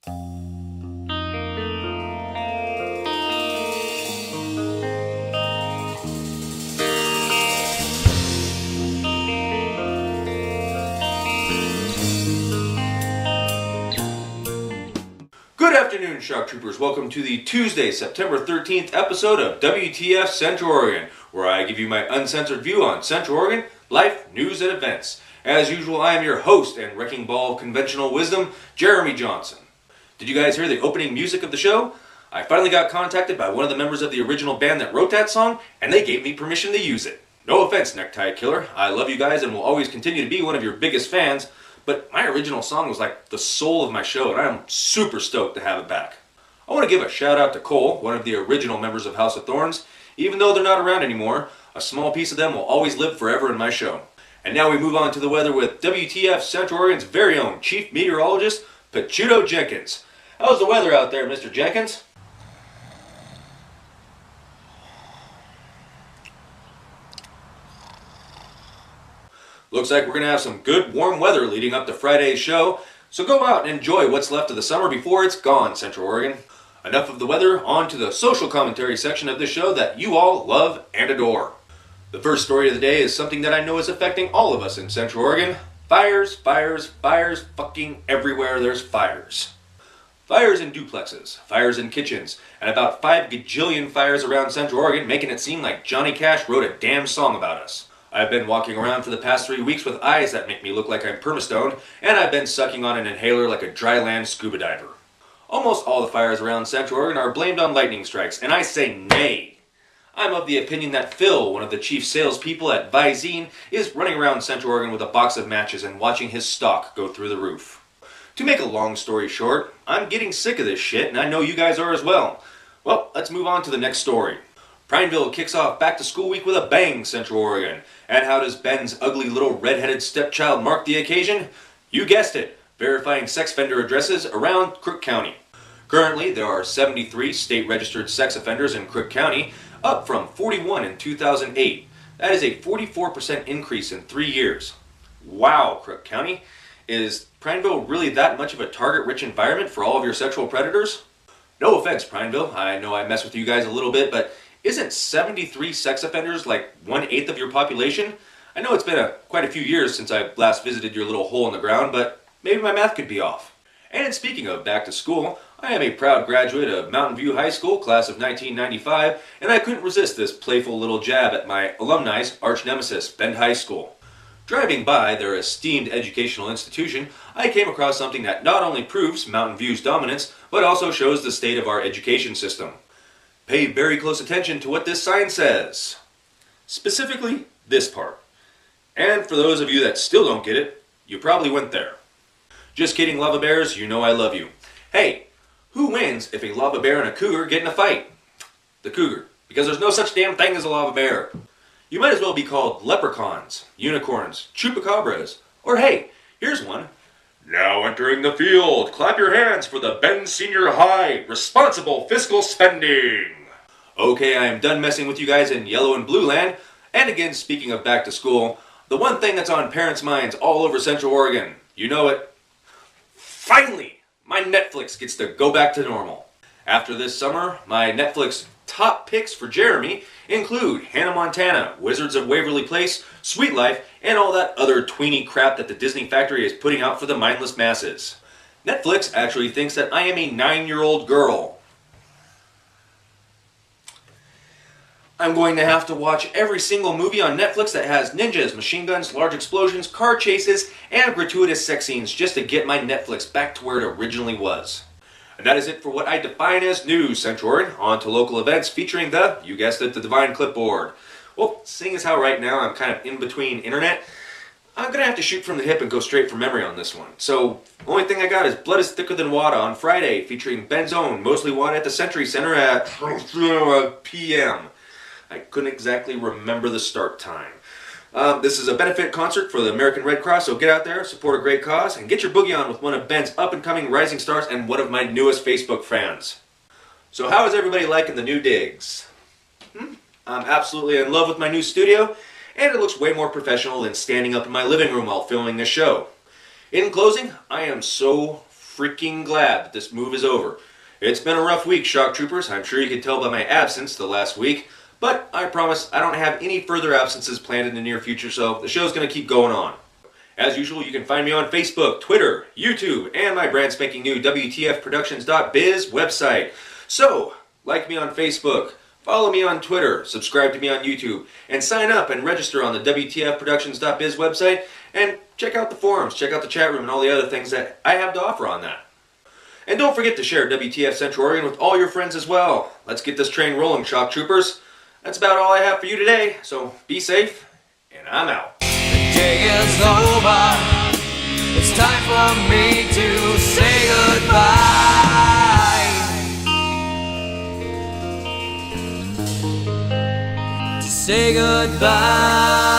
Good afternoon, Shock Troopers. Welcome to the Tuesday, September 13th episode of WTF Central Oregon, where I give you my uncensored view on Central Oregon, life, news, and events. As usual, I am your host and wrecking ball of conventional wisdom, Jeremy Johnson. Did you guys hear the opening music of the show? I finally got contacted by one of the members of the original band that wrote that song, and they gave me permission to use it. No offense, Necktie Killer. I love you guys and will always continue to be one of your biggest fans. But my original song was like the soul of my show, and I'm super stoked to have it back. I want to give a shout out to Cole, one of the original members of House of Thorns. Even though they're not around anymore, a small piece of them will always live forever in my show. And now we move on to the weather with WTF Central Oregon's very own Chief Meteorologist, Pachuto Jenkins. How's the weather out there, Mr. Jenkins? Looks like we're going to have some good warm weather leading up to Friday's show, so go out and enjoy what's left of the summer before it's gone, Central Oregon. Enough of the weather, on to the social commentary section of this show that you all love and adore. The first story of the day is something that I know is affecting all of us in Central Oregon. Fires, fires, fires, fucking everywhere there's fires. Fires in duplexes, fires in kitchens, and about 5 gajillion fires around Central Oregon, making it seem like Johnny Cash wrote a damn song about us. I've been walking around for the past 3 weeks with eyes that make me look like I'm permastoned, and I've been sucking on an inhaler like a dry land scuba diver. Almost all the fires around Central Oregon are blamed on lightning strikes, and I say nay. I'm of the opinion that Phil, one of the chief salespeople at Visine, is running around Central Oregon with a box of matches and watching his stock go through the roof. To make a long story short, I'm getting sick of this shit, and I know you guys are as well. Well, let's move on to the next story. Prineville kicks off back to school week with a bang, Central Oregon. And how does Ben's ugly little red-headed stepchild mark the occasion? You guessed it, verifying sex offender addresses around Crook County. Currently, there are 73 state-registered sex offenders in Crook County, up from 41 in 2008. That is a 44% increase in 3 years. Wow, Crook County. Is Prineville really that much of a target-rich environment for all of your sexual predators? No offense, Prineville. I know I mess with you guys a little bit, but isn't 73 sex offenders like 1/8 of your population? I know it's been quite a few years since I last visited your little hole in the ground, but maybe my math could be off. And speaking of back to school, I am a proud graduate of Mountain View High School, class of 1995, and I couldn't resist this playful little jab at my alumni's arch nemesis, Bend High School. Driving by their esteemed educational institution, I came across something that not only proves Mountain View's dominance, but also shows the state of our education system. Pay very close attention to what this sign says. Specifically, this part. And for those of you that still don't get it, you probably went there. Just kidding, lava bears, you know I love you. Hey, who wins if a lava bear and a cougar get in a fight? The cougar, because there's no such damn thing as a lava bear. You might as well be called leprechauns, unicorns, chupacabras, or hey, here's one. Now entering the field, clap your hands for the Bend Senior High Responsible Fiscal Spending. Okay, I am done messing with you guys in yellow and blue land. And again, speaking of back to school, the one thing that's on parents' minds all over Central Oregon, you know it. Finally, my Netflix gets to go back to normal. After this summer, my Netflix top picks for Jeremy include Hannah Montana, Wizards of Waverly Place, Sweet Life, and all that other tweeny crap that the Disney Factory is putting out for the mindless masses. Netflix actually thinks that I am a 9-year-old girl. I'm going to have to watch every single movie on Netflix that has ninjas, machine guns, large explosions, car chases, and gratuitous sex scenes just to get my Netflix back to where it originally was. And that is it for what I define as news, Central Oregon. On to local events featuring the, you guessed it, the Divine Clipboard. Well, seeing as how right now I'm kind of in between internet, I'm going to have to shoot from the hip and go straight from memory on this one. So, only thing I got is Blood is Thicker Than Water on Friday, featuring Ben's Own, Mostly Water at the Century Center at p.m. I couldn't exactly remember the start time. This is a benefit concert for the American Red Cross, so get out there, support a great cause, and get your boogie on with one of Ben's up-and-coming rising stars and one of my newest Facebook fans. So how is everybody liking the new digs? I'm absolutely in love with my new studio, and it looks way more professional than standing up in my living room while filming this show. In closing, I am so freaking glad that this move is over. It's been a rough week, Shock Troopers. I'm sure you can tell by my absence the last week, but I promise I don't have any further absences planned in the near future, so the show's going to keep going on. As usual, you can find me on Facebook, Twitter, YouTube, and my brand spanking new WTFproductions.biz website. So, like me on Facebook, follow me on Twitter, subscribe to me on YouTube, and sign up and register on the WTFproductions.biz website, and check out the forums, check out the chat room, and all the other things that I have to offer on that. And don't forget to share WTF Central Oregon with all your friends as well. Let's get this train rolling, Shock Troopers. That's about all I have for you today, so be safe, and I'm out. The day is over. It's time for me to say goodbye. To say goodbye.